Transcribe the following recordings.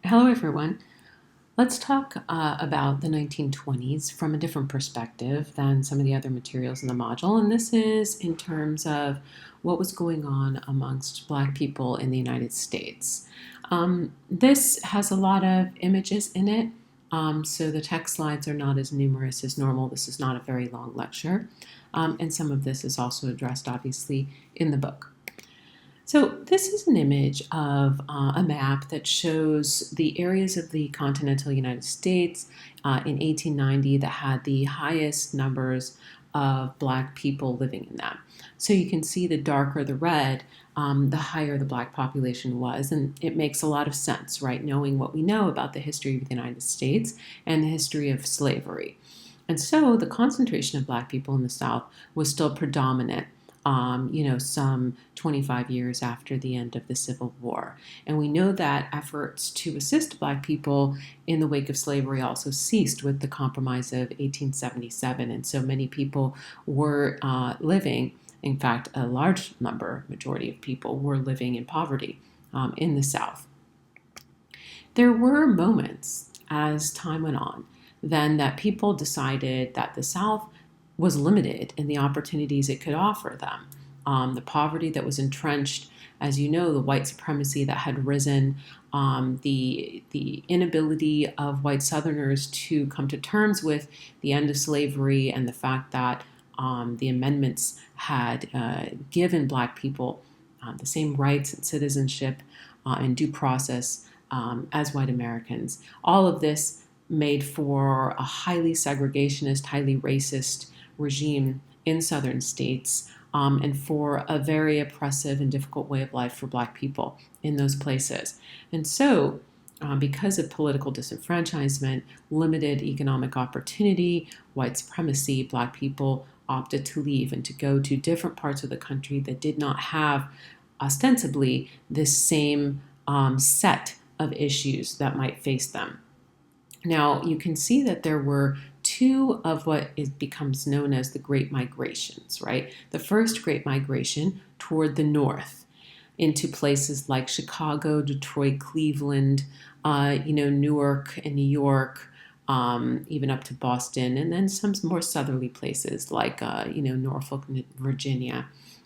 Hello, everyone. Let's talk about the 1920s from a different perspective than some of the other materials in the module. And this is in terms of what was going on amongst Black people in the United States. This has a lot of images in it, so the text slides are not as numerous as normal. This is not a very long lecture. And some of this is also addressed, obviously, in the book. So this is an image of a map that shows the areas of the continental United States in 1890 that had the highest numbers of Black people living in them. So you can see the darker the red, the higher the Black population was. And it makes a lot of sense, right, knowing what we know about the history of the United States and the history of slavery. And so the concentration of Black people in the South was still predominant some 25 years after the end of the Civil War. And we know that efforts to assist Black people in the wake of slavery also ceased with the Compromise of 1877. And so many people were living, in fact, a large majority of people were living in poverty in the South. There were moments as time went on then that people decided that the South was limited in the opportunities it could offer them. The poverty that was entrenched, as you know, the white supremacy that had risen, the inability of white Southerners to come to terms with the end of slavery and the fact that the amendments had given Black people the same rights and citizenship and due process as white Americans. All of this made for a highly segregationist, highly racist regime in southern states, and for a very oppressive and difficult way of life for Black people in those places. And so, because of political disenfranchisement, limited economic opportunity, white supremacy, Black people opted to leave and to go to different parts of the country that did not have ostensibly this same set of issues that might face them. Now, you can see that there were two of what becomes known as the Great Migrations, right? The first Great Migration toward the north into places like Chicago, Detroit, Cleveland, Newark and New York, even up to Boston, and then some more southerly places like, Norfolk, Virginia.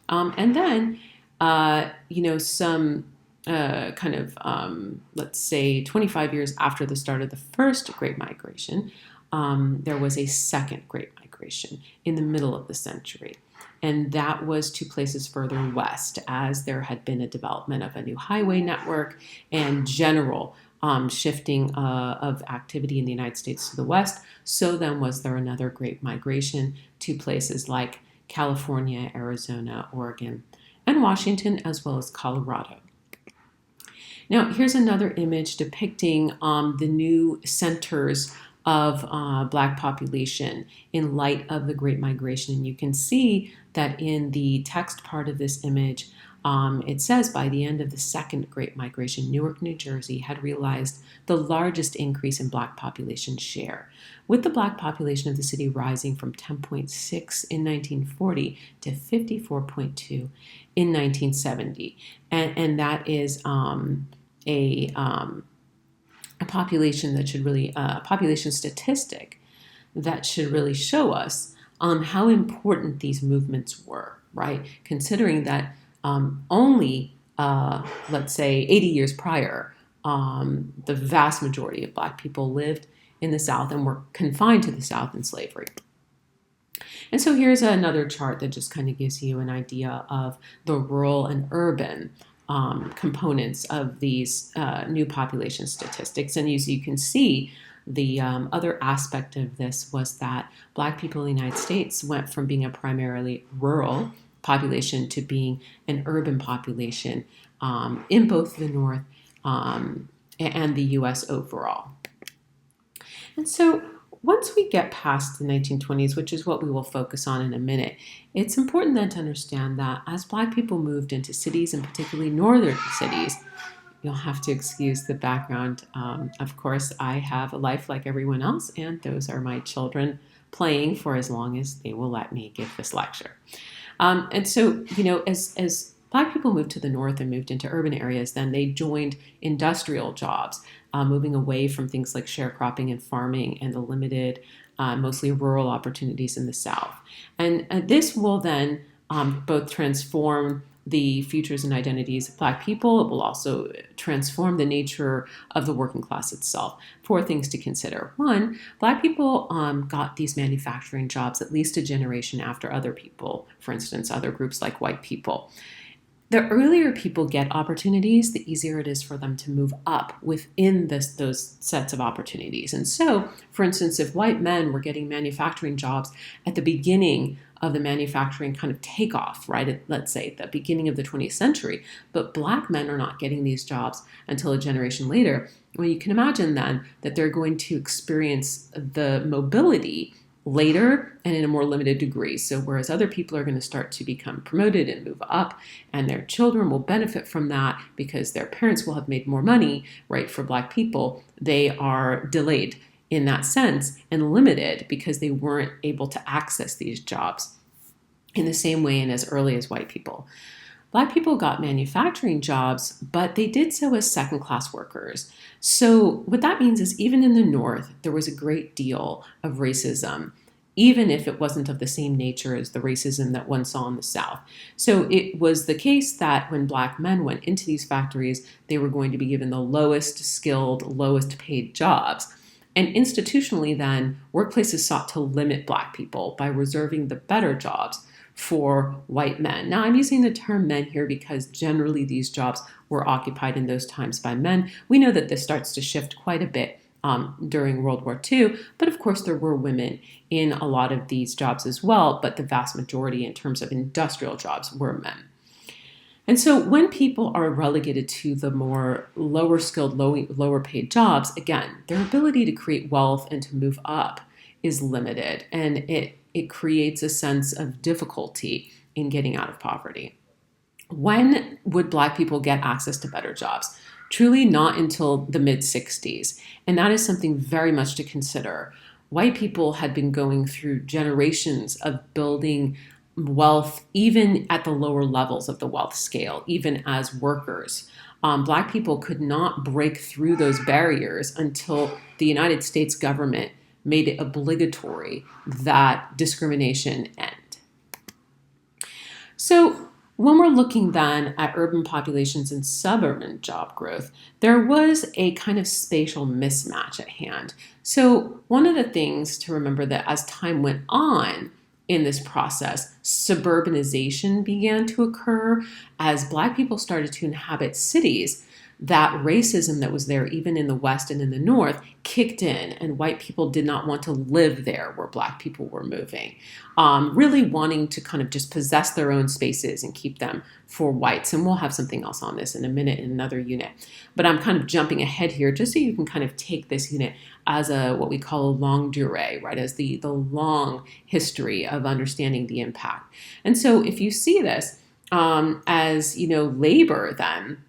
And then, some let's say 25 years after the start of the first Great Migration, there was a second Great Migration in the middle of the century. And that was to places further west, as there had been a development of a new highway network and general shifting of activity in the United States to the west. So then was there another Great Migration to places like California, Arizona, Oregon, and Washington, as well as Colorado. Now, here's another image depicting the new centers of Black population in light of the Great Migration. And you can see that in the text part of this image, it says by the end of the second Great Migration, Newark, New Jersey had realized the largest increase in Black population share, with the Black population of the city rising from 10.6 in 1940 to 54.2 in 1970. And that is a population that should really, a population statistic that should really show us how important these movements were, right? Considering that only, let's say, 80 years prior, the vast majority of Black people lived in the South and were confined to the South in slavery. And so here's another chart that just kind of gives you an idea of the rural and urban components of these new population statistics. And as you can see, the other aspect of this was that Black people in the United States went from being a primarily rural population to being an urban population in both the North and the U.S. overall. And so once we get past the 1920s, which is what we will focus on in a minute, it's important then to understand that as Black people moved into cities, and particularly northern cities, you'll have to excuse the background. Of course, I have a life like everyone else, and those are my children playing for as long as they will let me give this lecture. And so, as Black people moved to the north and moved into urban areas, then they joined industrial jobs, moving away from things like sharecropping and farming and the limited, mostly rural opportunities in the South. And this will then both transform the futures and identities of Black people. It will also transform the nature of the working class itself. Four things to consider. One, Black people got these manufacturing jobs at least a generation after other people, for instance, other groups like white people. The earlier people get opportunities, the easier it is for them to move up within those sets of opportunities. And so, for instance, if white men were getting manufacturing jobs at the beginning of the manufacturing kind of takeoff, right, let's say the beginning of the 20th century, but Black men are not getting these jobs until a generation later, well, you can imagine then that they're going to experience the mobility later and in a more limited degree. So whereas other people are going to start to become promoted and move up, and their children will benefit from that because their parents will have made more money, right, for Black people, they are delayed in that sense and limited because they weren't able to access these jobs in the same way and as early as white people. Black people got manufacturing jobs, but they did so as second-class workers. So what that means is even in the North, there was a great deal of racism, even if it wasn't of the same nature as the racism that one saw in the South. So it was the case that when Black men went into these factories, they were going to be given the lowest skilled, lowest paid jobs. And institutionally then, workplaces sought to limit Black people by reserving the better jobs for white men. Now, I'm using the term men here because generally these jobs were occupied in those times by men. We know that this starts to shift quite a bit during World War II, but of course there were women in a lot of these jobs as well, but the vast majority in terms of industrial jobs were men. And so when people are relegated to the more lower skilled, lower paid jobs, again, their ability to create wealth and to move up is limited, and it creates a sense of difficulty in getting out of poverty. When would Black people get access to better jobs? Truly not until the mid-60s, and that is something very much to consider. White people had been going through generations of building wealth even at the lower levels of the wealth scale, even as workers. Black people could not break through those barriers until the United States government made it obligatory that discrimination end. So when we're looking then at urban populations and suburban job growth, there was a kind of spatial mismatch at hand. So one of the things to remember that as time went on in this process, suburbanization began to occur as Black people started to inhabit cities. That racism that was there, even in the West and in the North, kicked in, and white people did not want to live there where Black people were moving, really wanting to kind of just possess their own spaces and keep them for whites. And we'll have something else on this in a minute in another unit. But I'm kind of jumping ahead here just so you can kind of take this unit as what we call a longue durée, right, as the long history of understanding the impact. And so if you see this as, labor then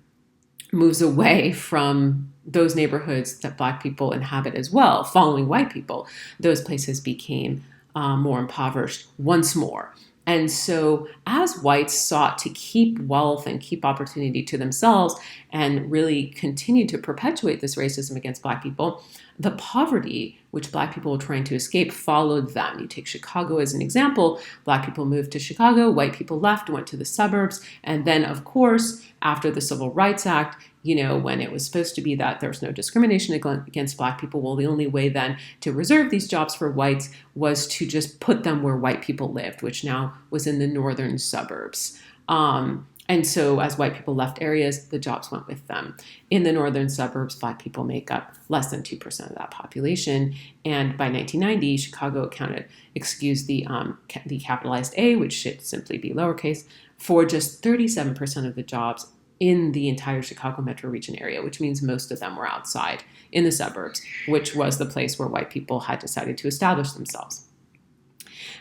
moves away from those neighborhoods that Black people inhabit as well, following white people, those places became more impoverished once more. And so as whites sought to keep wealth and keep opportunity to themselves and really continue to perpetuate this racism against Black people, the poverty which Black people were trying to escape followed them. You take Chicago as an example. Black people moved to Chicago, white people left, went to the suburbs, and then, of course, after the Civil Rights Act, when it was supposed to be that there was no discrimination against Black people, well, the only way then to reserve these jobs for whites was to just put them where white people lived, which now was in the northern suburbs. And so as white people left areas, the jobs went with them. In the northern suburbs, Black people make up less than 2% of that population. And by 1990, Chicago accounted, the capitalized A, which should simply be lowercase, for just 37% of the jobs in the entire Chicago metro region area, which means most of them were outside in the suburbs, which was the place where white people had decided to establish themselves.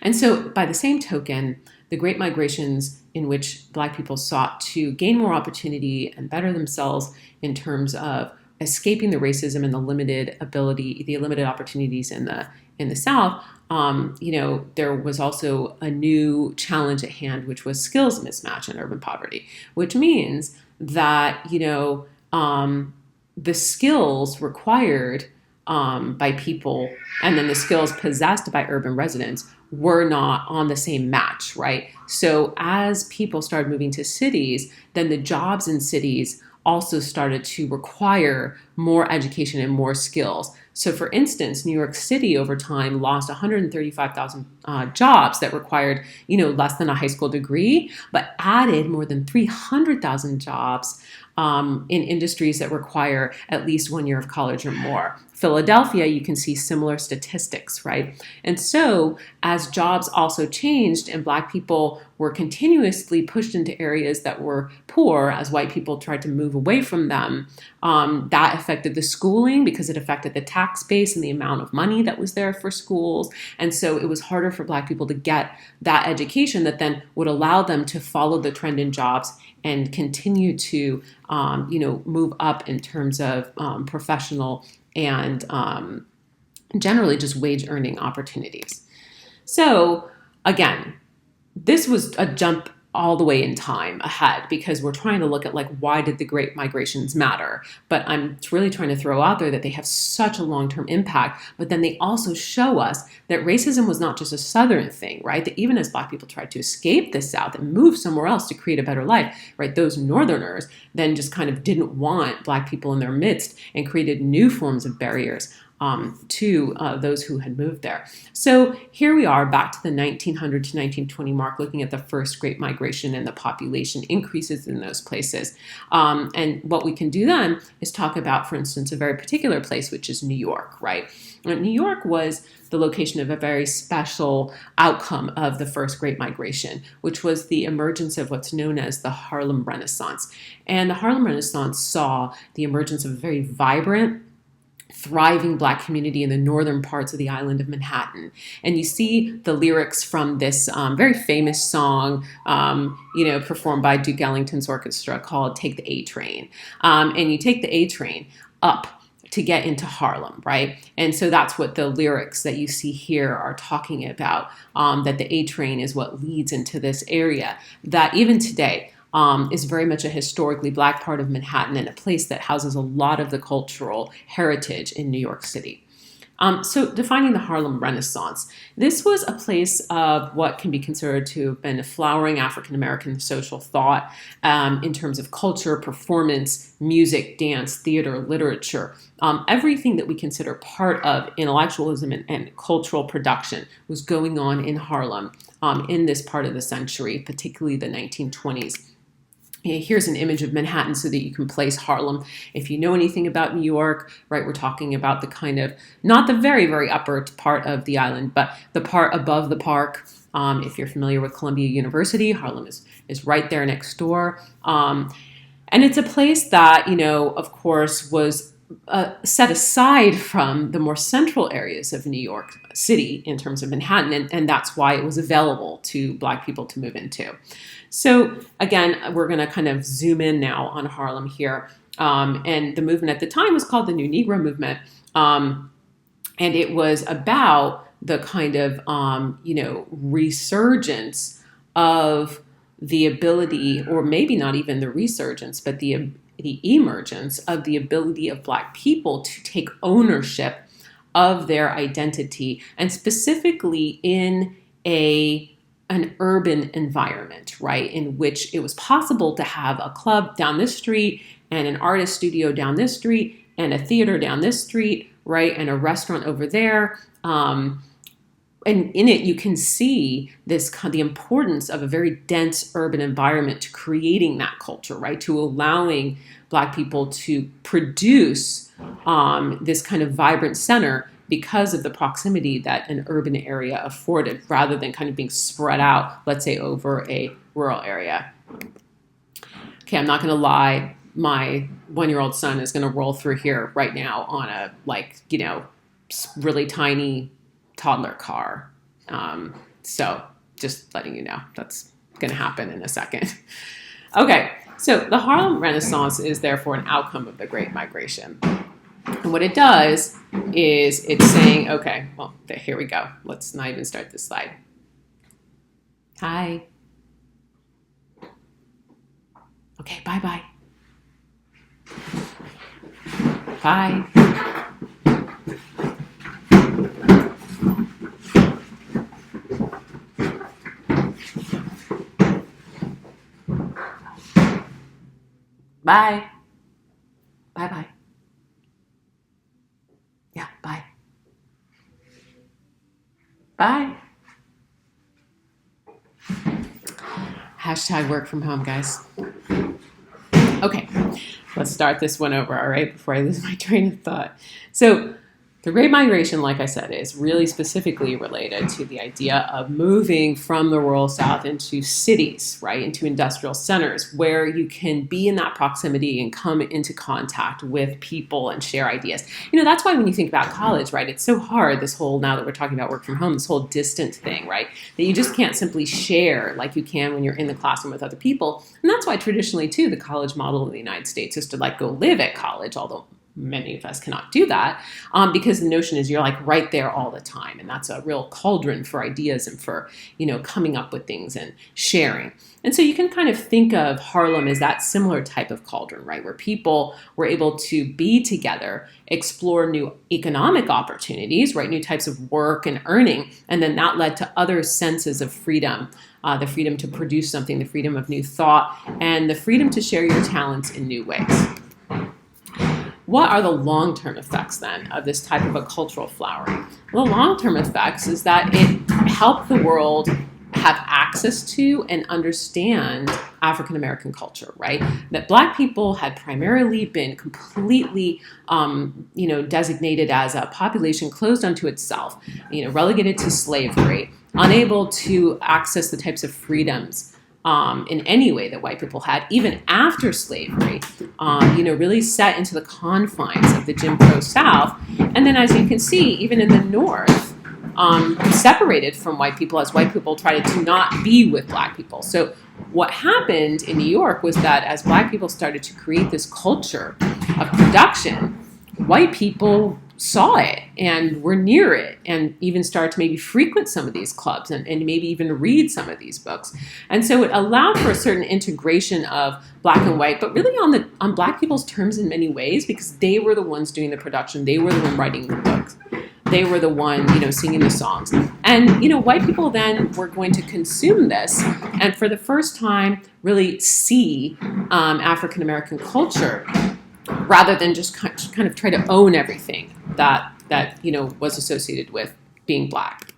And so by the same token, the Great Migrations in which Black people sought to gain more opportunity and better themselves in terms of escaping the racism and the limited opportunities in the South, there was also a new challenge at hand, which was skills mismatch and urban poverty, which means that, the skills required by people and then the skills possessed by urban residents were not on the same match, right? So as people started moving to cities, then the jobs in cities also started to require more education and more skills. So, for instance, New York City over time lost 135,000 jobs that required, less than a high school degree, but added more than 300,000 jobs in industries that require at least 1 year of college or more. Philadelphia, you can see similar statistics, right? And so as jobs also changed and Black people were continuously pushed into areas that were poor as white people tried to move away from them, that affected the schooling because it affected the tax base and the amount of money that was there for schools. And so it was harder for Black people to get that education that then would allow them to follow the trend in jobs and continue to, move up in terms of professional and generally just wage earning opportunities. So again, this was a jump all the way in time ahead because we're trying to look at why did the Great Migrations matter? But I'm really trying to throw out there that they have such a long-term impact, but then they also show us that racism was not just a Southern thing, right? That even as Black people tried to escape the South and move somewhere else to create a better life, right? Those Northerners then just kind of didn't want Black people in their midst and created new forms of barriers to those who had moved there. So here we are back to the 1900 to 1920 mark, looking at the first Great Migration and the population increases in those places. And what we can do then is talk about, for instance, a very particular place, which is New York, right? New York was the location of a very special outcome of the first Great Migration, which was the emergence of what's known as the Harlem Renaissance. And the Harlem Renaissance saw the emergence of a very vibrant, thriving Black community in the northern parts of the island of Manhattan. And you see the lyrics from this very famous song, performed by Duke Ellington's orchestra called Take the A Train. And you take the A Train up to get into Harlem, right? And so that's what the lyrics that you see here are talking about, that the A Train is what leads into this area that even today, is very much a historically Black part of Manhattan and a place that houses a lot of the cultural heritage in New York City. So defining the Harlem Renaissance, this was a place of what can be considered to have been a flowering African-American social thought in terms of culture, performance, music, dance, theater, literature. Everything that we consider part of intellectualism and cultural production was going on in Harlem in this part of the century, particularly the 1920s. Here's an image of Manhattan so that you can place Harlem. If you know anything about New York, right, we're talking about the kind of, not the very, very upper part of the island, but the part above the park. If you're familiar with Columbia University, Harlem is right there next door. And it's a place that, of course, was set aside from the more central areas of New York City in terms of Manhattan, and that's why it was available to Black people to move into. So again, we're going to kind of zoom in now on Harlem here. And the movement at the time was called the New Negro Movement. And it was about the kind of, resurgence of the ability, or maybe not even the resurgence, but the emergence of the ability of Black people to take ownership of their identity, and specifically in an urban environment, right, in which it was possible to have a club down this street and an artist studio down this street and a theater down this street, right, and a restaurant over there. And in it, you can see the importance of a very dense urban environment to creating that culture, right? To allowing Black people to produce this kind of vibrant center because of the proximity that an urban area afforded, rather than kind of being spread out, let's say, over a rural area. Okay, I'm not going to lie. My 1-year-old son is going to roll through here right now on a, really tiny toddler car. So just letting you know, that's going to happen in a second. Okay, So the Harlem Renaissance is therefore an outcome of the Great Migration. And what it does is it's saying, okay, well, here we go. Let's not even start this slide. Hi. Okay, bye-bye. Bye. Bye. Bye-bye. Yeah, bye. Bye. Hashtag work from home, guys. Okay, let's start this one over, all right, before I lose my train of thought. So the Great Migration, like I said, is really specifically related to the idea of moving from the rural South into cities, right, into industrial centers where you can be in that proximity and come into contact with people and share ideas. You know, that's why when you think about college, right, it's so hard, this whole, now that we're talking about work from home, this whole distant thing, right, that you just can't simply share like you can when you're in the classroom with other people. And that's why traditionally, too, the college model in the United States is to like go live at college, although many of us cannot do that, because the notion is you're like right there all the time. And that's a real cauldron for ideas and for, you know, coming up with things and sharing. And so you can kind of think of Harlem as that similar type of cauldron, right, where people were able to be together, explore new economic opportunities, right, new types of work and earning, and then that led to other senses of freedom, the freedom to produce something, the freedom of new thought, and the freedom to share your talents in new ways. What are the long-term effects then of this type of a cultural flowering? Well, the long-term effects is that it helped the world have access to and understand African American culture, right? That Black people had primarily been completely, designated as a population closed unto itself, relegated to slavery, unable to access the types of freedoms in any way that white people had, even after slavery, really set into the confines of the Jim Crow South. And then, as you can see, even in the North, separated from white people as white people tried to not be with Black people. So what happened in New York was that as Black people started to create this culture of production, white people saw it and were near it and even started to maybe frequent some of these clubs and maybe even read some of these books. And so it allowed for a certain integration of Black and white, but really on Black people's terms in many ways, because they were the ones doing the production. They were the one writing the books. They were the one, singing the songs. And, white people then were going to consume this and for the first time really see African American culture rather than just kind of try to own everything that was associated with being Black.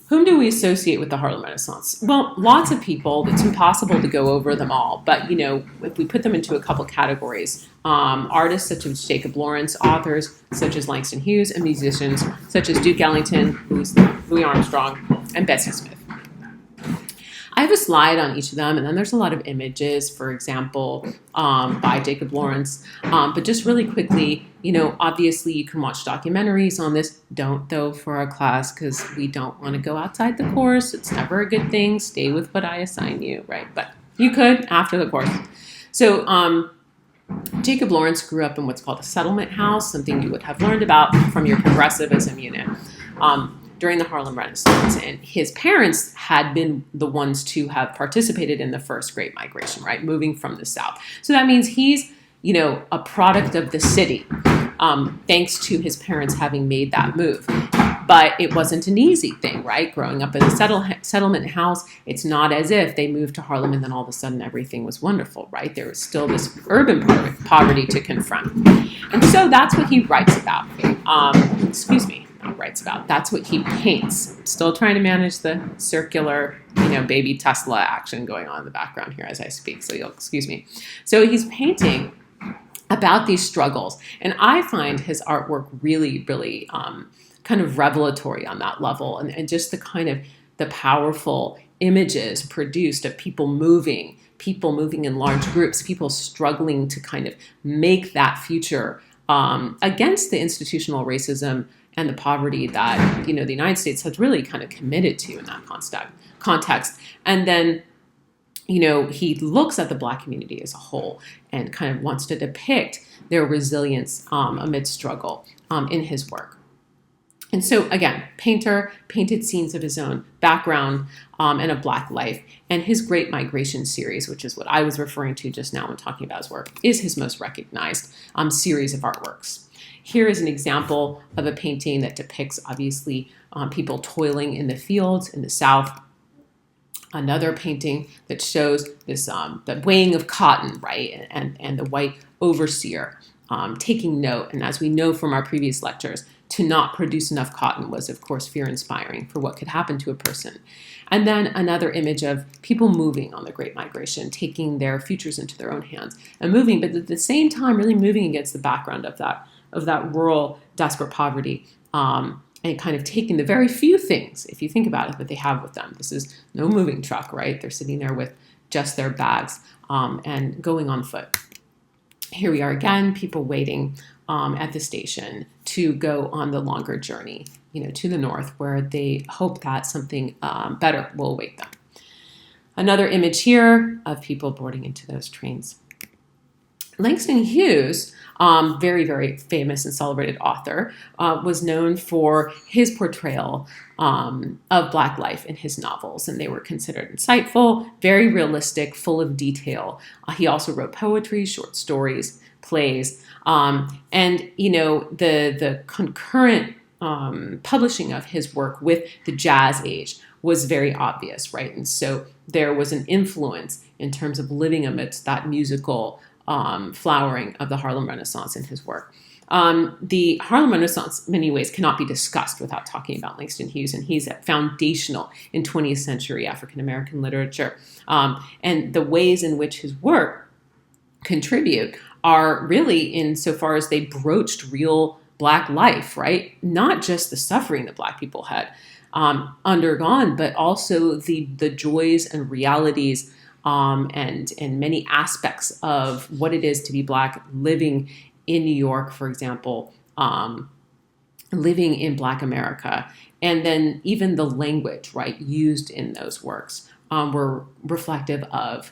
Whom do we associate with the Harlem Renaissance? Well, lots of people. It's impossible to go over them all. But, if we put them into a couple categories, artists such as Jacob Lawrence, authors such as Langston Hughes, and musicians such as Duke Ellington, Louis Armstrong, and Bessie Smith. I have a slide on each of them, and then there's a lot of images, for example, by Jacob Lawrence. But just really quickly, obviously you can watch documentaries on this. Don't, though, for our class, because we don't want to go outside the course. It's never a good thing. Stay with what I assign you, right? But you could after the course. So Jacob Lawrence grew up in what's called a settlement house, something you would have learned about from your progressivism unit. During the Harlem Renaissance, and his parents had been the ones to have participated in the first Great Migration, right, moving from the South. So that means he's, a product of the city, thanks to his parents having made that move. But it wasn't an easy thing, right? Growing up in a settlement house, it's not as if they moved to Harlem and then all of a sudden everything was wonderful, right? There was still this urban poverty to confront. And so that's what he writes about. That's what he paints. I'm still trying to manage the circular, baby Tesla action going on in the background here as I speak, so you'll excuse me. So he's painting about these struggles, and I find his artwork really, really kind of revelatory on that level, and just the kind of the powerful images produced of people moving in large groups, people struggling to kind of make that future against the institutional racism and the poverty that, the United States has really kind of committed to in that context. And then he looks at the Black community as a whole and kind of wants to depict their resilience amid struggle in his work. And so, again, painter painted scenes of his own background and of Black life. And his Great Migration series, which is what I was referring to just now when talking about his work, is his most recognized series of artworks. Here is an example of a painting that depicts, obviously, people toiling in the fields in the South. Another painting that shows this the weighing of cotton, right, and the white overseer taking note. And as we know from our previous lectures, to not produce enough cotton was, of course, fear-inspiring for what could happen to a person. And then another image of people moving on the Great Migration, taking their futures into their own hands and moving, but at the same time really moving against the background of that rural, desperate poverty, and kind of taking the very few things, if you think about it, that they have with them. This is no moving truck, right? They're sitting there with just their bags and going on foot. Here we are again, people waiting at the station to go on the longer journey, to the north, where they hope that something better will await them. Another image here of people boarding into those trains. Langston Hughes, very, very famous and celebrated author, was known for his portrayal of Black life in his novels, and they were considered insightful, very realistic, full of detail. He also wrote poetry, short stories, plays, and the concurrent publishing of his work with the Jazz Age was very obvious, right? And so there was an influence in terms of living amidst that musical flowering of the Harlem Renaissance in his work. The Harlem Renaissance, in many ways, cannot be discussed without talking about Langston Hughes, and he's foundational in 20th century African American literature. And the ways in which his work contribute are really insofar as they broached real Black life, right? Not just the suffering that Black people had undergone, but also the joys and realities and many aspects of what it is to be Black living in New York, for example, living in Black America. And then even the language, right, used in those works were reflective of,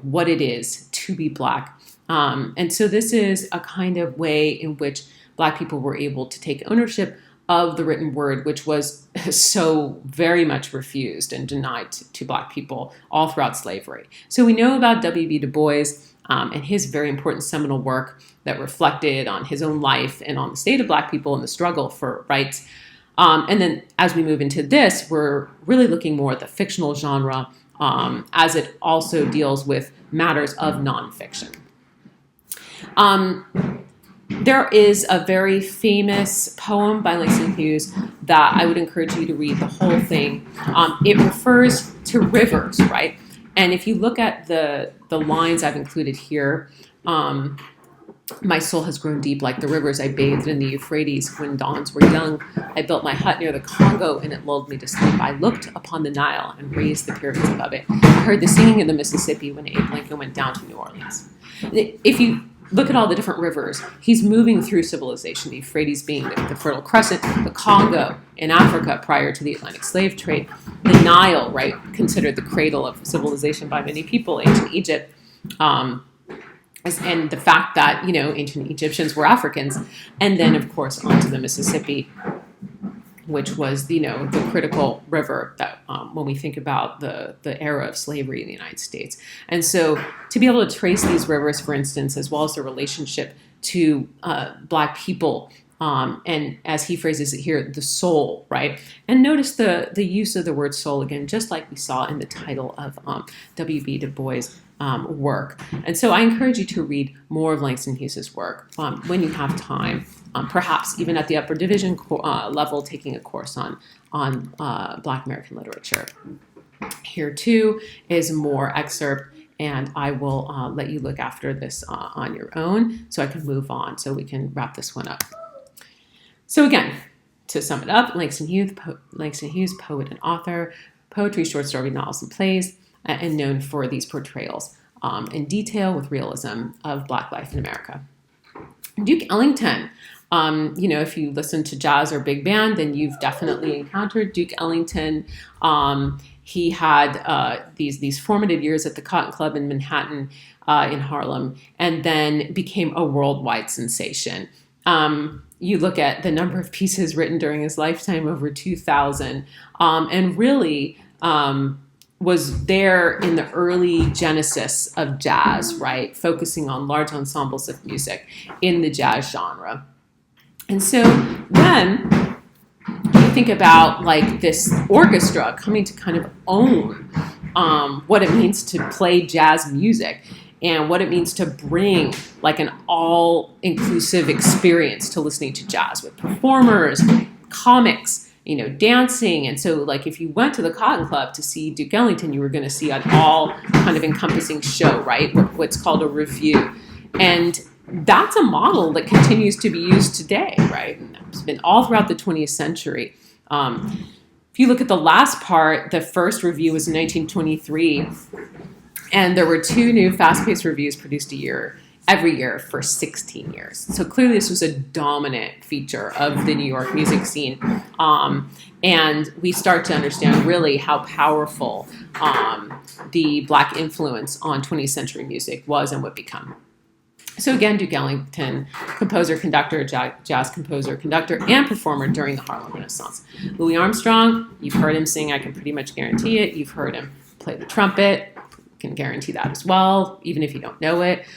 what it is to be Black. And so this is a kind of way in which Black people were able to take ownership of the written word, which was so very much refused and denied to Black people all throughout slavery. So we know about W.B. Du Bois and his very important seminal work that reflected on his own life and on the state of Black people and the struggle for rights. And then as we move into this, we're really looking more at the fictional genre as it also deals with matters of nonfiction. There is a very famous poem by Langston Hughes that I would encourage you to read the whole thing. It refers to rivers, right? And if you look at the lines I've included here, my soul has grown deep like the rivers I bathed in the Euphrates when dawns were young. I built my hut near the Congo and it lulled me to sleep. I looked upon the Nile and raised the pyramids above it. I heard the singing of the Mississippi when Abe Lincoln went down to New Orleans. If you look at all the different rivers, he's moving through civilization, the Euphrates being the Fertile Crescent, the Congo in Africa prior to the Atlantic slave trade, the Nile, right, considered the cradle of civilization by many people, ancient Egypt, and the fact that, ancient Egyptians were Africans, and then, of course, onto the Mississippi, which was, the critical river that when we think about the era of slavery in the United States. And so to be able to trace these rivers, for instance, as well as their relationship to Black people, and as he phrases it here, the soul, right? And notice the use of the word soul again, just like we saw in the title of W.B. Du Bois' work. And so I encourage you to read more of Langston Hughes' work when you have time. Perhaps even at the upper division level, taking a course on Black American literature. Here too is more excerpt, and I will let you look after this on your own so I can move on, so we can wrap this one up. So again, to sum it up, Langston Hughes, poet and author, poetry, short story, novels, and plays, and known for these portrayals in detail with realism of Black life in America. Duke Ellington. If you listen to jazz or big band, then you've definitely encountered Duke Ellington. He had these formative years at the Cotton Club in Manhattan, in Harlem, and then became a worldwide sensation. You look at the number of pieces written during his lifetime, over 2,000, and really was there in the early genesis of jazz, right? Focusing on large ensembles of music in the jazz genre. And so then you think about like this orchestra coming to kind of own what it means to play jazz music and what it means to bring like an all-inclusive experience to listening to jazz with performers, comics, dancing. And so like if you went to the Cotton Club to see Duke Ellington, you were going to see an all kind of encompassing show, right? What's called a review. And that's a model that continues to be used today, right? And it's been all throughout the 20th century. If you look at the last part, the first review was in 1923, and there were 2 new fast-paced reviews produced every year for 16 years. So clearly this was a dominant feature of the New York music scene. And we start to understand really how powerful the Black influence on 20th century music was and would become. So again, Duke Ellington, composer, conductor, jazz composer, conductor, and performer during the Harlem Renaissance. Louis Armstrong, you've heard him sing, I can pretty much guarantee it. You've heard him play the trumpet, can guarantee that as well, even if you don't know it.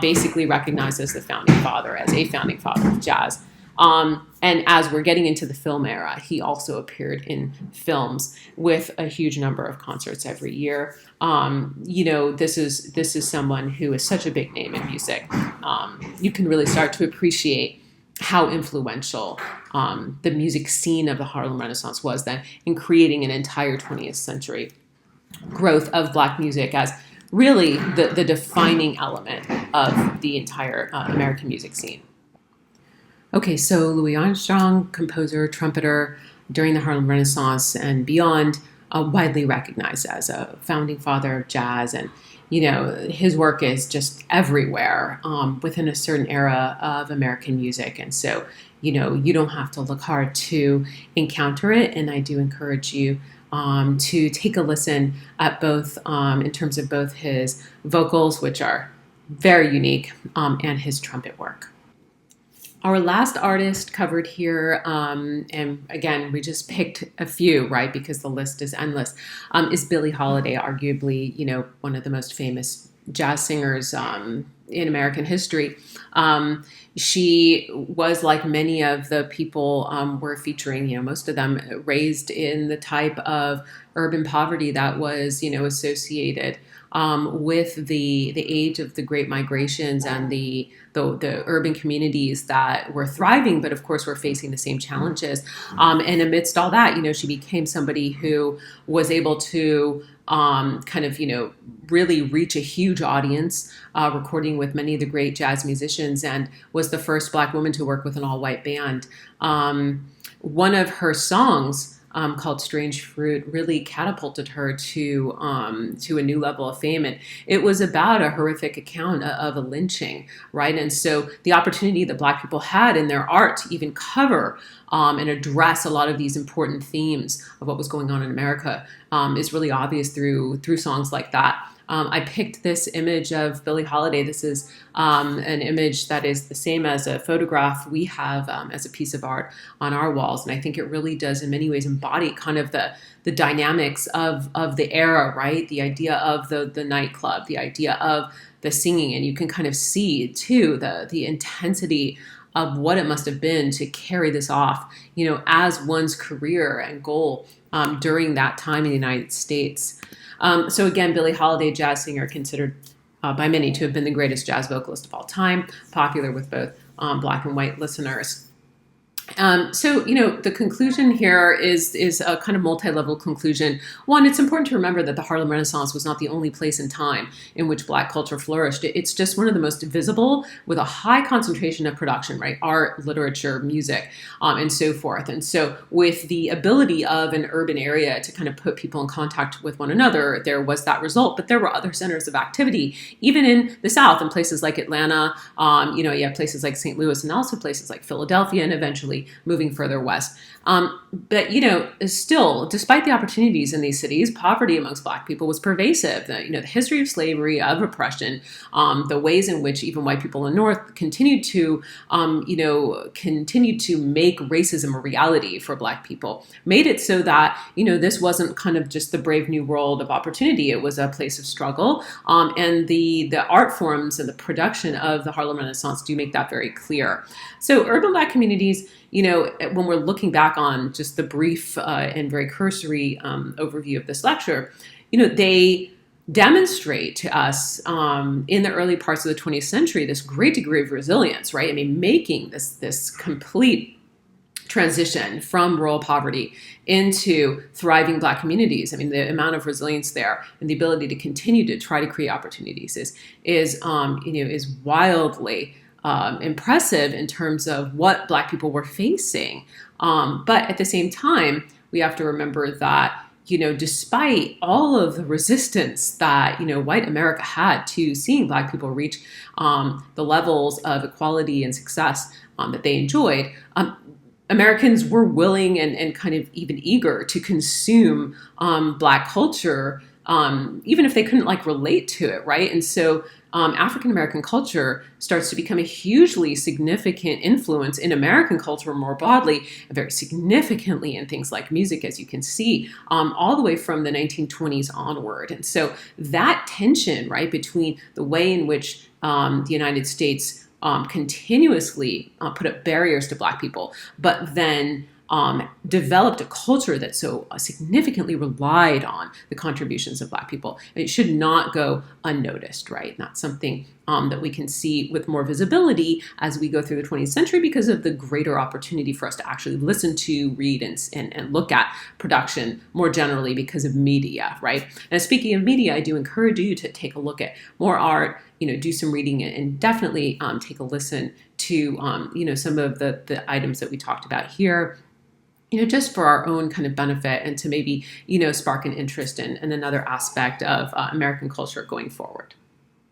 Basically recognized as a founding father of jazz. And as we're getting into the film era, he also appeared in films with a huge number of concerts every year. This is someone who is such a big name in music. You can really start to appreciate how influential the music scene of the Harlem Renaissance was then in creating an entire 20th century growth of Black music as really the defining element of the entire American music scene. Okay, so Louis Armstrong, composer, trumpeter during the Harlem Renaissance and beyond, widely recognized as a founding father of jazz. And, his work is just everywhere within a certain era of American music. And so, you don't have to look hard to encounter it. And I do encourage you to take a listen at both, in terms of both his vocals, which are very unique, and his trumpet work. Our last artist covered here, and again, we just picked a few, right, because the list is endless, is Billie Holiday, arguably, one of the most famous jazz singers in American history. She was, like many of the people we're featuring, most of them raised in the type of urban poverty that was, associated with the age of the Great Migrations and the urban communities that were thriving, but of course were facing the same challenges. And amidst all that, she became somebody who was able to really reach a huge audience, recording with many of the great jazz musicians, and was the first Black woman to work with an all-white band. One of her songs, called Strange Fruit, really catapulted her to a new level of fame. And it was about a horrific account of a lynching, right? And so the opportunity that Black people had in their art to even cover and address a lot of these important themes of what was going on in America is really obvious through songs like that. I picked this image of Billie Holiday. This is an image that is the same as a photograph we have as a piece of art on our walls. And I think it really does in many ways embody kind of the dynamics of the era, right? The idea of the nightclub, the idea of the singing. And you can kind of see too the intensity of what it must have been to carry this off, as one's career and goal during that time in the United States. So again, Billie Holiday, jazz singer, considered by many to have been the greatest jazz vocalist of all time, popular with both Black and white listeners. So, the conclusion here is a kind of multi-level conclusion. One, it's important to remember that the Harlem Renaissance was not the only place and time in which Black culture flourished. It's just one of the most visible, with a high concentration of production, right? Art, literature, music, and so forth. And so with the ability of an urban area to kind of put people in contact with one another, there was that result. But there were other centers of activity, even in the South, in places like Atlanta, you have places like St. Louis, and also places like Philadelphia, and eventually eventually moving further west. But still, despite the opportunities in these cities, poverty amongst Black people was pervasive. The history of slavery, of oppression, the ways in which even white people in the North continued to make racism a reality for Black people, made it so that this wasn't kind of just the brave new world of opportunity. It was a place of struggle, and the art forms and the production of the Harlem Renaissance do make that very clear. So urban Black communities, when we're looking back on just the brief and very cursory overview of this lecture, they demonstrate to us in the early parts of the 20th century this great degree of resilience, right? I mean, making this complete transition from rural poverty into thriving Black communities. I mean, the amount of resilience there and the ability to continue to try to create opportunities is wildly impressive in terms of what Black people were facing. But at the same time, we have to remember that despite all of the resistance that, white America had to seeing Black people reach the levels of equality and success that they enjoyed, Americans were willing and kind of even eager to consume Black culture, even if they couldn't relate to it, right? And so African American culture starts to become a hugely significant influence in American culture more broadly, very significantly in things like music, as you can see, all the way from the 1920s onward. And so that tension, right, between the way in which the United States continuously put up barriers to Black people, but then developed a culture that so significantly relied on the contributions of Black people. It should not go unnoticed, right? And that's something that we can see with more visibility as we go through the 20th century because of the greater opportunity for us to actually listen to, read, and look at production more generally because of media, right? And speaking of media, I do encourage you to take a look at more art, do some reading, and definitely take a listen to, some of the items that we talked about here, just for our own kind of benefit and to maybe, spark an interest in another aspect of American culture going forward.